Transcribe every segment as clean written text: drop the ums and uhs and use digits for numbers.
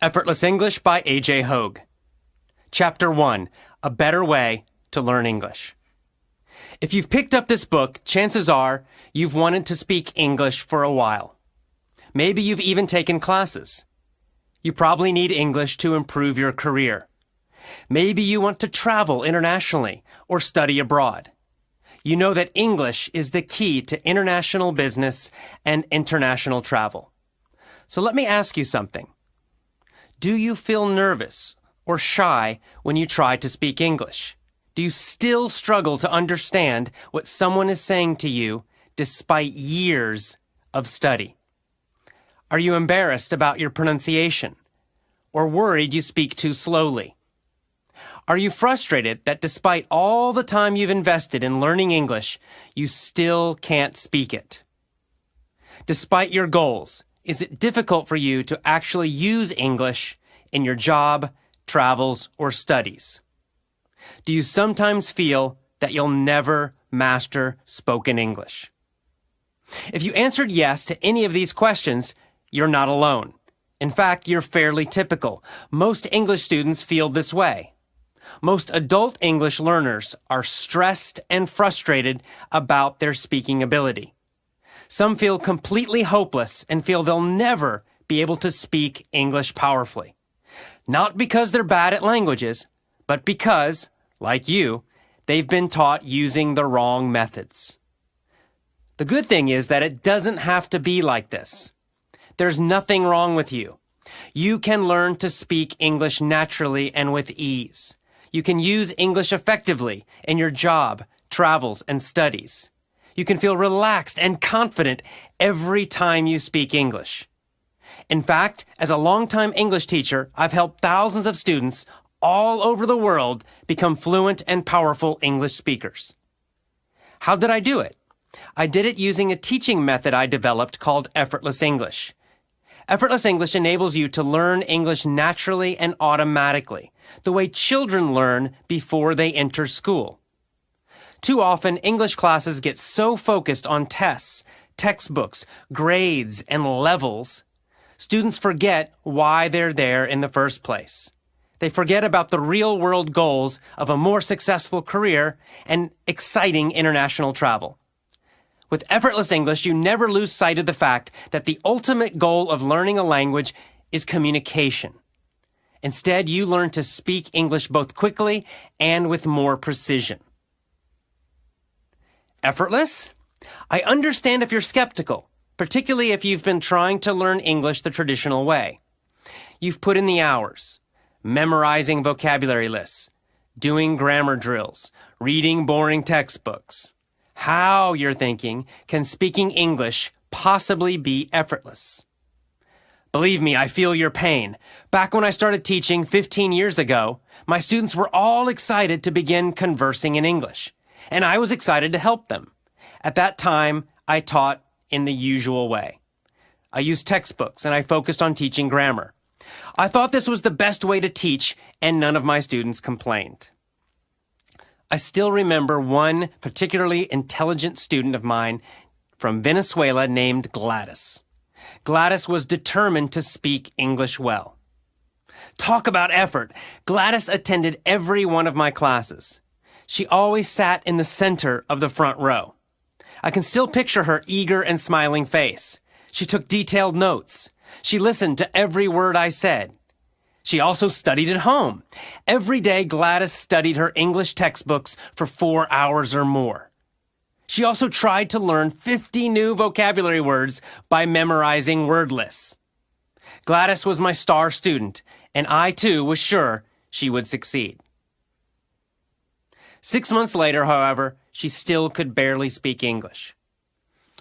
Effortless English by J Hoge. Chapter 1, A Better Way to Learn English. If you've picked up this book, chances are you've wanted to speak English for a while. Maybe you've even taken classes. You probably need English to improve your career. Maybe you want to travel internationally or study abroad. You know that English is the key to international business and international travel. So let me ask you something. Do you feel nervous or shy when you try to speak English? Do you still struggle to understand what someone is saying to you despite years of study? Are you embarrassed about your pronunciation or worried you speak too slowly? Are you frustrated that despite all the time you've invested in learning English, you still can't speak it? Despite your goals, is it difficult for you to actually use English in your job, travels, or studies? Do you sometimes feel that you'll never master spoken English? If you answered yes to any of these questions, you're not alone. In fact, you're fairly typical. Most English students feel this way. Most adult English learners are stressed and frustrated about their speaking ability. Some feel completely hopeless and feel they'll never be able to speak English powerfully. Not because they're bad at languages, but because, like you, they've been taught using the wrong methods. The good thing is that it doesn't have to be like this. There's nothing wrong with you. You can learn to speak English naturally and with ease. You can use English effectively in your job, travels, and studies. You can feel relaxed and confident every time you speak English. In fact, as a longtime English teacher, I've helped thousands of students all over the world become fluent and powerful English speakers. How did I do it? I did it using a teaching method I developed called Effortless English. Effortless English enables you to learn English naturally and automatically, the way children learn before they enter school. Too often, English classes get so focused on tests, textbooks, grades, and levels, students forget why they're there in the first place. They forget about the real-world goals of a more successful career and exciting international travel. With Effortless English, you never lose sight of the fact that the ultimate goal of learning a language is communication. Instead, you learn to speak English both quickly and with more precision. Effortless? I understand if you're skeptical, particularly if you've been trying to learn English the traditional way. You've put in the hours, memorizing vocabulary lists, doing grammar drills, reading boring textbooks. How, you're thinking, can speaking English possibly be effortless? Believe me, I feel your pain. Back when I started teaching 15 years ago, my students were all excited to begin conversing in English, and I was excited to help them. At that time, I taught in the usual way. I used textbooks and I focused on teaching grammar. I thought this was the best way to teach, and none of my students complained. I still remember one particularly intelligent student of mine from Venezuela named Gladys. Gladys was determined to speak English well. Talk about effort. Gladys attended every one of my classes. She always sat in the center of the front row. I can still picture her eager and smiling face. She took detailed notes. She listened to every word I said. She also studied at home. Every day, Gladys studied her English textbooks for 4 hours or more. She also tried to learn 50 new vocabulary words by memorizing word lists. Gladys was my star student, and I too was sure she would succeed. 6 months later, however, she still could barely speak English.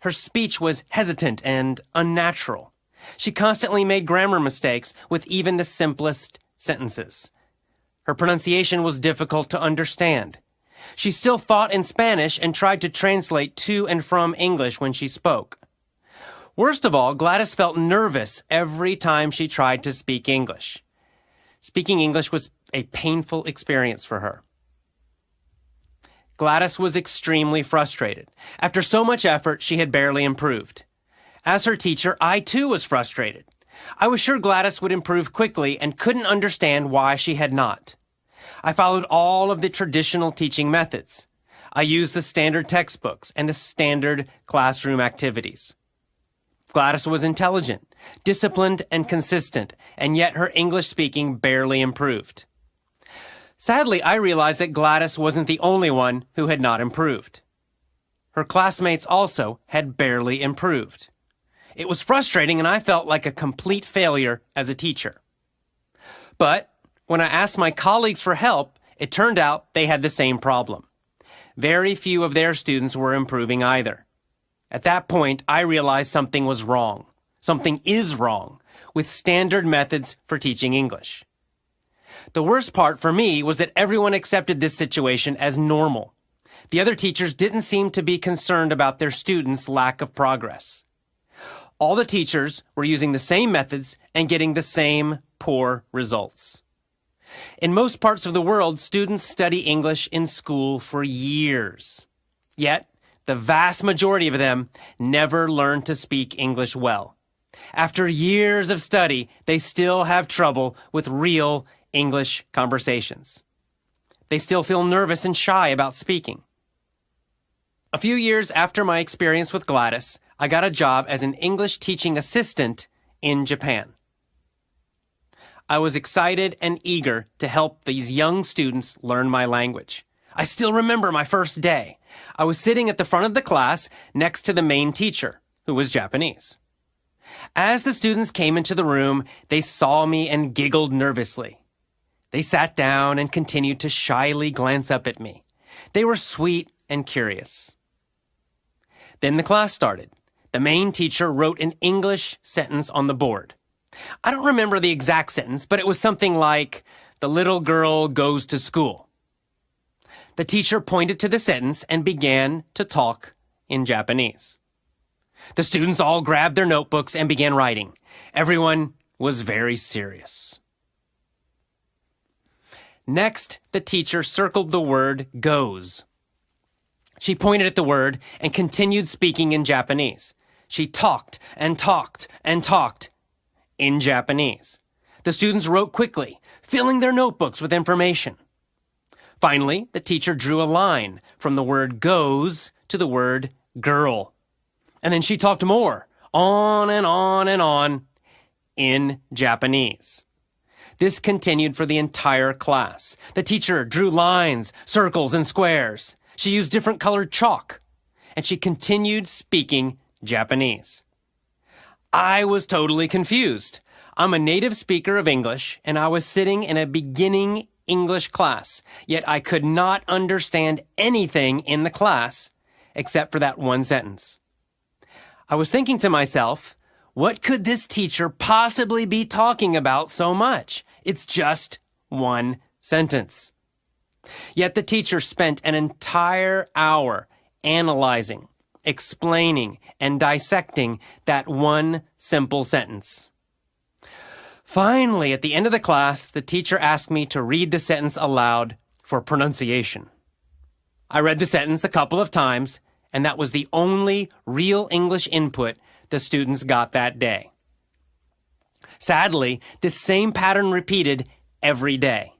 Her speech was hesitant and unnatural. She constantly made grammar mistakes with even the simplest sentences. Her pronunciation was difficult to understand. She still thought in Spanish and tried to translate to and from English when she spoke. Worst of all, Gladys felt nervous every time she tried to speak English. Speaking English was a painful experience for her. Gladys was extremely frustrated. After so much effort, she had barely improved. As her teacher, I too was frustrated. I was sure Gladys would improve quickly and couldn't understand why she had not. I followed all of the traditional teaching methods. I used the standard textbooks and the standard classroom activities. Gladys was intelligent, disciplined, and consistent, and yet her English speaking barely improved. Sadly, I realized that Gladys wasn't the only one who had not improved. Her classmates also had barely improved. It was frustrating, and I felt like a complete failure as a teacher. But when I asked my colleagues for help, it turned out they had the same problem. Very few of their students were improving either. At that point, I realized something was wrong. Something is wrong with standard methods for teaching English. The worst part for me was that everyone accepted this situation as normal. The other teachers didn't seem to be concerned about their students' lack of progress. All the teachers were using the same methods and getting the same poor results. In most parts of the world, students study English in school for years. Yet, the vast majority of them never learn to speak English well. After years of study, they still have trouble with real English conversations. They still feel nervous and shy about speaking. A few years after my experience with Gladys, I got a job as an English teaching assistant in Japan. I was excited and eager to help these young students learn my language. I still remember my first day. I was sitting at the front of the class next to the main teacher, who was Japanese. As the students came into the room, they saw me and giggled nervously. They sat down and continued to shyly glance up at me. They were sweet and curious. Then the class started. The main teacher wrote an English sentence on the board. I don't remember the exact sentence, but it was something like, "The little girl goes to school." The teacher pointed to the sentence and began to talk in Japanese. The students all grabbed their notebooks and began writing. Everyone was very serious. Next, the teacher circled the word goes. She pointed at the word and continued speaking in Japanese. She talked and talked and talked in Japanese. The students wrote quickly, filling their notebooks with information. Finally, the teacher drew a line from the word goes to the word girl. And then she talked more, on and on and on, in Japanese. This continued for the entire class. The teacher drew lines, circles, and squares. She used different colored chalk, and she continued speaking Japanese. I was totally confused. I'm a native speaker of English, and I was sitting in a beginning English class, yet I could not understand anything in the class except for that one sentence. I was thinking to myself, what could this teacher possibly be talking about so much? It's just one sentence. Yet the teacher spent an entire hour analyzing, explaining, and dissecting that one simple sentence. Finally, at the end of the class, the teacher asked me to read the sentence aloud for pronunciation. I read the sentence a couple of times, and that was the only real English input the students got that day. Sadly, this same pattern repeated every day.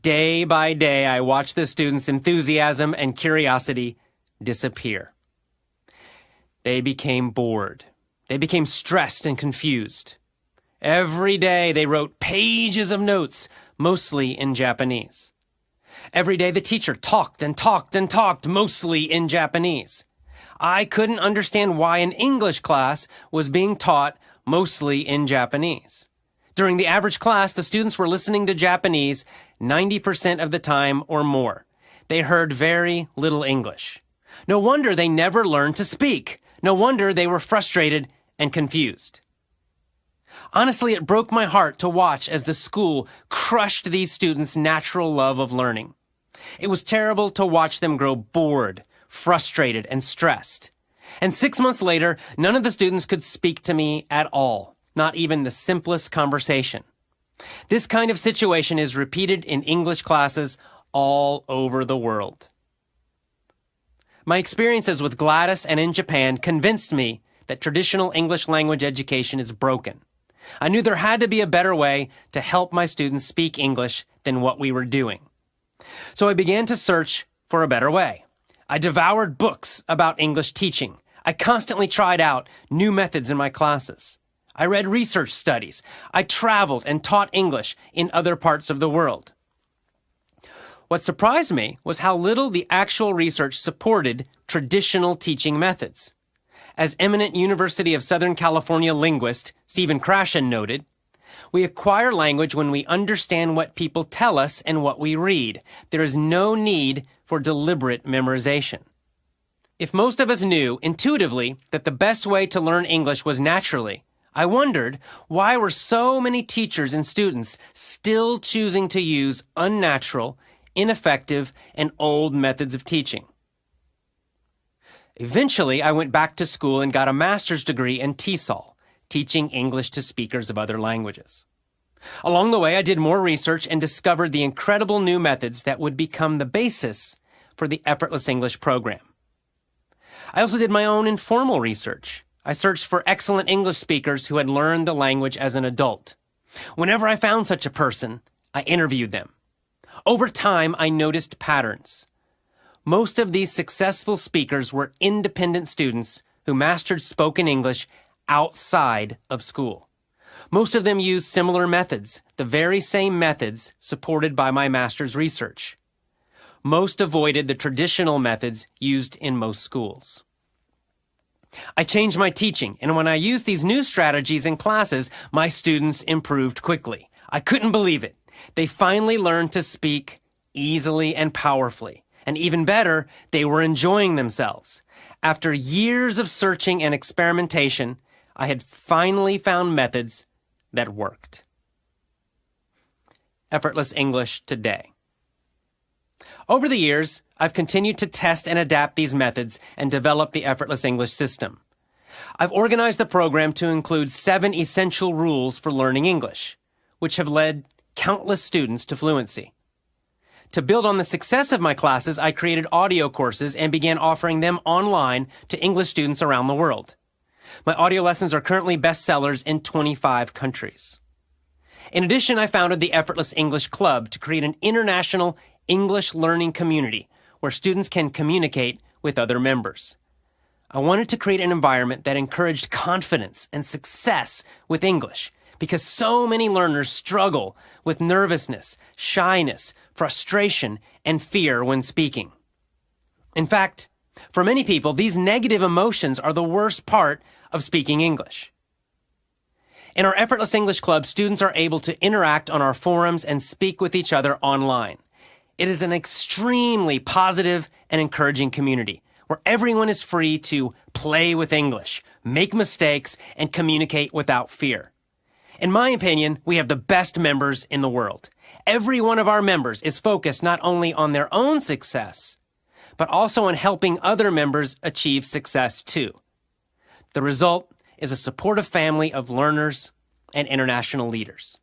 Day by day, I watched the students' enthusiasm and curiosity disappear. They became bored. They became stressed and confused. Every day, they wrote pages of notes, mostly in Japanese. Every day, the teacher talked and talked and talked, mostly in Japanese. I couldn't understand why an English class was being taught mostly in Japanese. During the average class, the students were listening to Japanese 90% of the time or more. They heard very little English. No wonder they never learned to speak. No wonder they were frustrated and confused. Honestly, it broke my heart to watch as the school crushed these students' natural love of learning. It was terrible to watch them grow bored, frustrated, and stressed. And 6 months later, none of the students could speak to me at all, not even the simplest conversation. This kind of situation is repeated in English classes all over the world. My experiences with Gladys and in Japan convinced me that traditional English language education is broken. I knew there had to be a better way to help my students speak English than what we were doing. So I began to search for a better way. I devoured books about English teaching. I constantly tried out new methods in my classes. I read research studies. I traveled and taught English in other parts of the world. What surprised me was how little the actual research supported traditional teaching methods. As eminent University of Southern California linguist Stephen Krashen noted, we acquire language when we understand what people tell us and what we read. There is no need for deliberate memorization. If most of us knew intuitively that the best way to learn English was naturally, I wondered why were so many teachers and students still choosing to use unnatural, ineffective, and old methods of teaching. Eventually, I went back to school and got a master's degree in TESOL, teaching English to speakers of other languages. Along the way, I did more research and discovered the incredible new methods that would become the basis for the Effortless English program. I also did my own informal research. I searched for excellent English speakers who had learned the language as an adult. Whenever I found such a person, I interviewed them. Over time, I noticed patterns. Most of these successful speakers were independent students who mastered spoken English outside of school. Most of them used similar methods, the very same methods supported by my master's research. Most avoided the traditional methods used in most schools. I changed my teaching, and when I used these new strategies in classes, my students improved quickly. I couldn't believe it. They finally learned to speak easily and powerfully. And even better, they were enjoying themselves. After years of searching and experimentation, I had finally found methods that worked. Effortless English today. Over the years, I've continued to test and adapt these methods and develop the Effortless English system. I've organized the program to include 7 essential rules for learning English, which have led countless students to fluency. To build on the success of my classes, I created audio courses and began offering them online to English students around the world. My audio lessons are currently bestsellers in 25 countries. In addition, I founded the Effortless English Club to create an international English learning community where students can communicate with other members. I wanted to create an environment that encouraged confidence and success with English because so many learners struggle with nervousness, shyness, frustration, and fear when speaking. In fact, for many people, these negative emotions are the worst part of speaking English. In our Effortless English Club, students are able to interact on our forums and speak with each other online. It is an extremely positive and encouraging community where everyone is free to play with English, make mistakes, and communicate without fear. In my opinion, we have the best members in the world. Every one of our members is focused not only on their own success, but also on helping other members achieve success too. The result is a supportive family of learners and international leaders.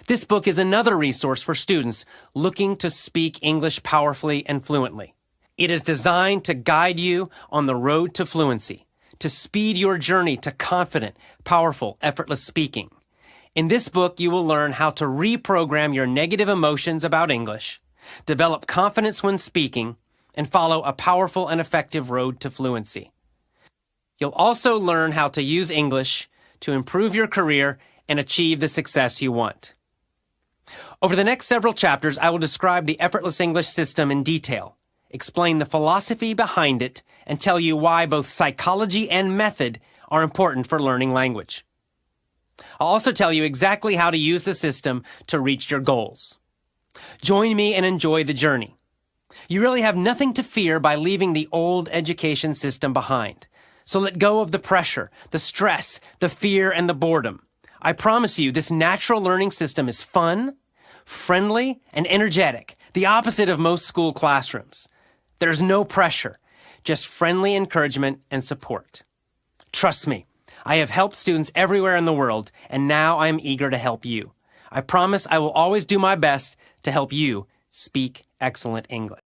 This book is another resource for students looking to speak English powerfully and fluently. It is designed to guide you on the road to fluency, to speed your journey to confident, powerful, effortless speaking. In this book, you will learn how to reprogram your negative emotions about English, develop confidence when speaking, and follow a powerful and effective road to fluency. You'll also learn how to use English to improve your career and achieve the success you want. Over the next several chapters, I will describe the Effortless English system in detail, explain the philosophy behind it, and tell you why both psychology and method are important for learning language. I'll also tell you exactly how to use the system to reach your goals. Join me and enjoy the journey. You really have nothing to fear by leaving the old education system behind. So let go of the pressure, the stress, the fear, and the boredom. I promise you, this natural learning system is fun, friendly, and energetic, the opposite of most school classrooms. There's no pressure, just friendly encouragement and support. Trust me, I have helped students everywhere in the world, and now I am eager to help you. I promise I will always do my best to help you speak excellent English.